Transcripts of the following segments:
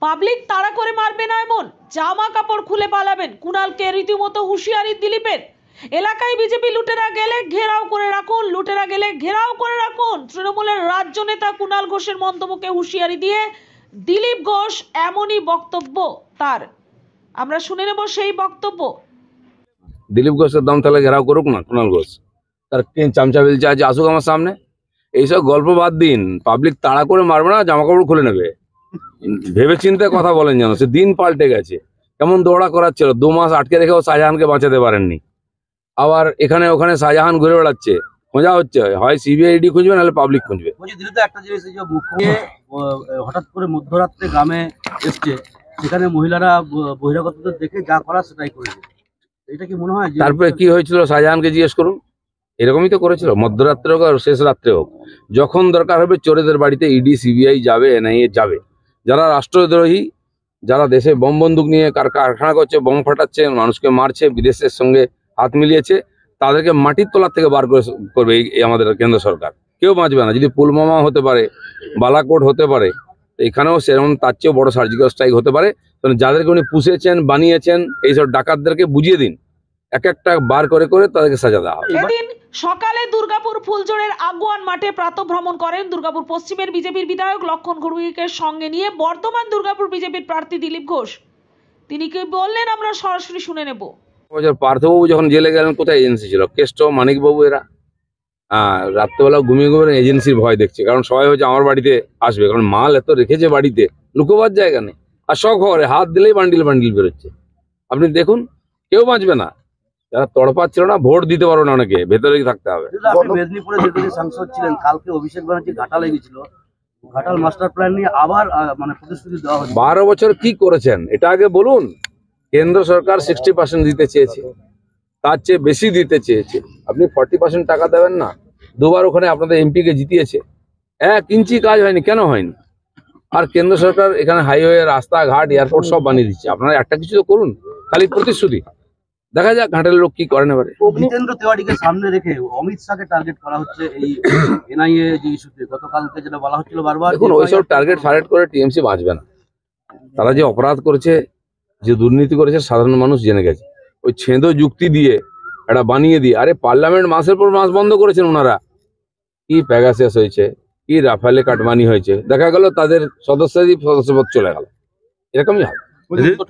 Public তাড়া করে মারবে না, এমন জামা কাপড় খুলে পালাবেন, কুণালকে রীতিমতো হুঁশিয়ারি দিলীপের। এলাকায় বিজেপি লুটেরা গেলে ঘেরাও করে রাখুন, লুটেরা গেলে ঘেরাও করে রাখুন। তৃণমূলের রাজ্য নেতা কুণাল ঘোষের মন্তব্যকে হুঁশিয়ারি দিয়ে দিলীপ ঘোষ এমনই বক্তব্য তার। আমরা শুনে নেব সেই বক্তব্য। দিলীপ ঘোষের দম তাহলে ঘেরাও করুক না কুণাল ঘোষ, তার চামচা বেলচা আছে, আসুক আমার সামনে। এইসব গল্প বাদ দিন, পাবলিক তাড়া করে মারবে না, জামা কাপড় খুলে নেবে। ভেবে চিন্তে কথা বলেন যেন, সে দিন পাল্টে গেছে। কেমন দৌড়া করাচ্ছিল, 2 মাস আটকে রেখেও শাহজাহানকে বাঁচাতে পারেননি। আবার এখানে ওখানে শাহজাহান ঘুরে বেড়াচ্ছে, খোঁজা হচ্ছে, হয় সিবিআইডি খুঁজবে নাহলে পাবলিক খুঁজবে। একটা জিনিস, এই যে মুখ্য হঠাৎ করে মধ্যরাত্রে গ্রামে এসছে, সেখানে মহিলারা বহিরাগতদের দেখে যা করা সেটাই করেছে। এটা কি মনে হয় তারপরে কি হয়েছিল শাহজাহানকে জিজ্ঞেস করুন, এরকমই তো করেছিল। মধ্যরাত্রে হোক আর শেষ রাত্রে হোক, যখন দরকার হবে চোরেদের বাড়িতে ইডি সিবিআই যাবে, এনআইএ যাবে। যারা রাষ্ট্রদ্রোহী, যারা দেশে বোম বন্দুক নিয়ে কারখানা করছে, বোম ফাটাচ্ছে, মানুষকে মারছে, বিদেশের সঙ্গে হাত মিলিয়েছে, তাদেরকে মাটির তলার থেকে বার করবে এই আমাদের কেন্দ্র সরকার। কেউ বাঁচবে না। যদি পুলওয়ামা হতে পারে, বালাকোট হতে পারে, এখানেও সেরকম তার চেয়েও বড় সার্জিক্যাল স্ট্রাইক হতে পারে। যাদেরকে উনি পুষেছেন, বানিয়েছেন, এইসব ডাকাতদেরকে বুঝিয়ে দিন, এক একটা বার করে করে তাদেরকে সাজা দেওয়া হবে। এদিন সকালে দুর্গাপুর ফুলজোড়ের আগুয়ান মাঠে প্রাতঃভ্রমণ করেন দুর্গাপুর পশ্চিমের বিজেপির বিধায়ক লক্ষণ ঘুরুইকে সঙ্গে নিয়ে বর্তমান দুর্গাপুর বিজেপির প্রার্থী দিলীপ ঘোষ। তিনি কি বললেন আমরা সরাসরি শুনে নেব। পার্থবাবু যখন জেলে গেলেন, কোথায় এজেন্সি ছিল? কেষ্ট, মানিকবাবু, এরা রাত্রেবেলা ঘুমিয়ে ঘুমিয়ে এজেন্সির ভয় দেখছে, কারণ সবাই হচ্ছে আমার বাড়িতে আসবে, কারণ মাল এত রেখেছে বাড়িতে, লুকোবার জায়গা নেই। আর সব খবরে হাত দিলেই বান্ডিল বান্ডিল বেরোচ্ছে। আপনি দেখুন, কেউ বাঁচবে না। যারা তড়পাচ্ছিল না, ভোট দিতে পারবে না, অনেকে ভেতরেই থাকতে হবে। মেদিনীপুরে যেদিন সাংসদ ছিলেন, কালকে অভিষেক ব্যানার্জি ঘাটালে গেছিল, ঘাটাল মাস্টার প্ল্যান নিয়ে আবার প্রতিশ্রুতি দেওয়া হচ্ছে। 12 বছর কি করেছেন এটা আগে বলুন। কেন্দ্র সরকার 60% দিতে চেয়েছে, তার চেয়ে বেশি দিতে চেয়েছে। আপনি 40% টাকা দেবেন না? দুবার ওখানে আপনাদের এমপিকে জিতিয়েছে, 1 ইঞ্চি কাজ হয়নি। কেন হয়নি? আর কেন্দ্র সরকার এখানে হাইওয়ে, রাস্তাঘাট, এয়ারপোর্ট সব বানিয়ে দিচ্ছে। আপনারা একটা কিছু তো করুন, খালি প্রতিশ্রুতি। দেখা যাক ঘাটের লোক কি করেন এবারে। জিতেন্দ্র তিওয়ারিকে সামনে রেখে অমিত শাহকে টার্গেট করা হচ্ছে এই এনআইএ যে ইস্যুতে। গতকালকে যেটা বলা হচ্ছিল বারবার, দেখুন, ওইসব টার্গেট ফারেট করে টিএমসি বাঁচবে না। তারা যে অপরাধ করেছে, যে দুর্নীতি করেছে, সাধারণ মানুষ জেনে গেছে। ওই ছেঁদো যুক্তি দিয়ে এটা বানিয়ে দিয়ে, আরে পার্লামেন্ট মাসের পর মাস বন্ধ করেছেন ওনারা। কি প্যাগাসিয়াস হয়েছে, কি রাফালে কাটমানি হয়েছে, দেখা গেল তাদের সদস্যপদ চলে গেল। এরকমই হবে।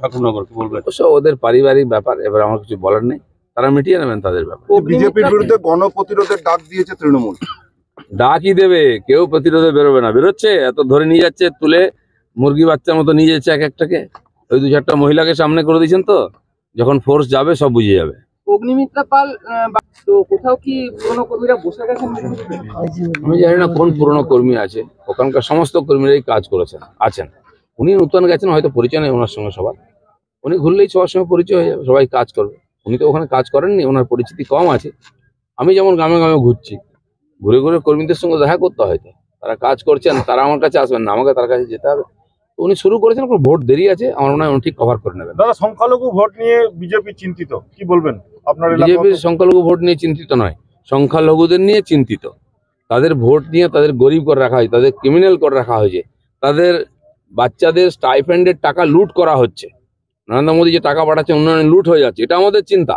ঠাকুরনগর কি বলবেন? অবশ্য ওদের পারিবারিক ব্যাপার, এবার আমার কিছু বলার নেই, তারা মিটিয়ে নেবেন তাদের ব্যাপার। বিজেপির বিরুদ্ধে গণপ্রতিরোধের ডাক দিয়েছে তৃণমূল। ডাকই দেবে, কেউ প্রতিরোধে বেরোবে না। বেরোচ্ছে, এত ধরে নিয়ে যাচ্ছে, তুলে মুরগি বাচ্চার মতো নিয়ে যাচ্ছে এক একটাকে। ওই 2-4টা মহিলাকে সামনে করে দিয়েছেন, তো যখন ফোর্স যাবে সব বুঝে যাবে। অগ্নিমিত্রা পাল, তো কোথাও কি পুরনো কর্মীরা বসে গেছেন? আমি জানি না কোন পুরনো কর্মী আছে, ওখানকার সমস্ত কর্মীরাই কাজ করেছেন, আছেন। উনি নতুন গেছেন, হয়তো পরিচয় নেই ওনার সঙ্গে সবার। উনি ঘুরলেই সবার সঙ্গে পরিচয় হয়ে যাবে, সবাই কাজ করবে। উনি তো ওখানে কাজ করেননি, ওনার পরিচিতি কম আছে। আমি যেমন গ্রামে গ্রামে ঘুরছি, ঘুরে ঘুরে কর্মীদের সঙ্গে দেখা করতে হয়তো, তারা কাজ করছেন, তারা আমার কাছে আসবেন না, আমাকে তার কাছে যেতে হবে। তো উনি শুরু করেছেন, ভোট দেরি আছে, আমার মনে হয় উনি ঠিক কভার করে নেবেন। দাদা, সংখ্যালঘু ভোট নিয়ে বিজেপি চিন্তিত, কি বলবেন? আপনার বিজেপির সংখ্যালঘু ভোট নিয়ে চিন্তিত নয়, সংখ্যালঘুদের নিয়ে চিন্তিত। তাদের ভোট নিয়ে তাদের গরিব করে রাখা হয়েছে, তাদের ক্রিমিনাল করে রাখা হয়েছে, তাদের বাচ্চাদের স্টাইপেন্ডের টাকা লুট করা হচ্ছে। নরেন্দ্র মোদী যে টাকা পাঠাচ্ছে উন্নয়নে লুট হয়ে যাচ্ছে, এটা আমাদের চিন্তা।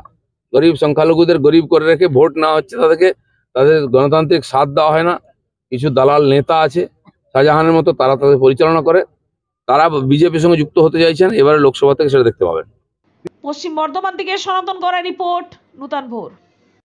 গরিব সংখ্যালঘুদের গরিব করে রেখে ভোট নেওয়া হচ্ছে, তাদেরকে তাদের গণতান্ত্রিক সাথ দেওয়া হয় না। কিছু দালাল নেতা আছে শাহজাহানের মতো, তারা তাদের পরিচালনা করে, তারা বিজেপির সঙ্গে যুক্ত হতে চাইছেন। এবারে লোকসভা থেকে সেটা দেখতে পাবেন। পশ্চিম বর্ধমান থেকে সনাতন গড়াই রিপোর্ট, নূতন ভোর।